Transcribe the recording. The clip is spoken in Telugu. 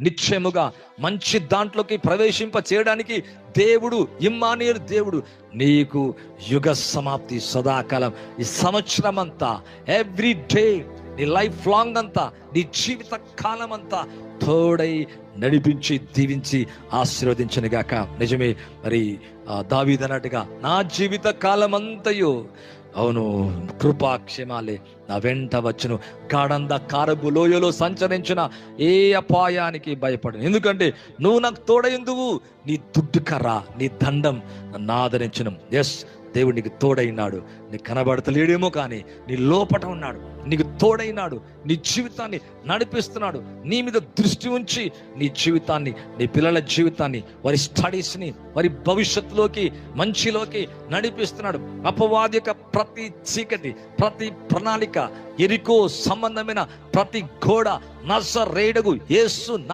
నిశ్చయముగా మంచి దాంట్లోకి ప్రవేశింప చేయడానికి దేవుడు ఇమ్మానుయేలు దేవుడు నీకు యుగ సమాప్తి సదాకాలం ఈ సంవత్సరం అంతా ఎవ్రీ డే నీ లైఫ్ లాంగ్ అంతా నీ జీవిత కాలం అంతా తోడై నడిపించి దీవించి ఆశీర్వదించను గాక. నిజమే, మరి దావీదు అన్నట్టుగా నా జీవిత కాలం అంతయు అవును కృపాక్షేమాలే నా వెంట వచ్చును, గాఢంధకారపు లోయలో సంచరించిన ఏ అపాయానికి భయపడను, ఎందుకంటే నువ్వు నాకు తోడైందువు, నీ దుడ్డు కర్ర నీ దండం నన్ను ఆదరించును. ఎస్, దేవుడు నీకు తోడైనాడు. నీకు కనబడతలేడేమో కానీ నీ లోపట ఉన్నాడు, నీకు తోడైనాడు, నీ జీవితాన్ని నడిపిస్తున్నాడు. నీ మీద దృష్టి ఉంచి నీ జీవితాన్ని, నీ పిల్లల జీవితాన్ని, వారి స్టడీస్ని, వారి భవిష్యత్తులోకి మంచిలోకి నడిపిస్తున్నాడు. అపవాది యొక్క ప్రతి చీకటి, ప్రతి ప్రణాళిక, ఎరికో సంబంధమైన ప్రతి గోడ నజరేయుడగు యేసు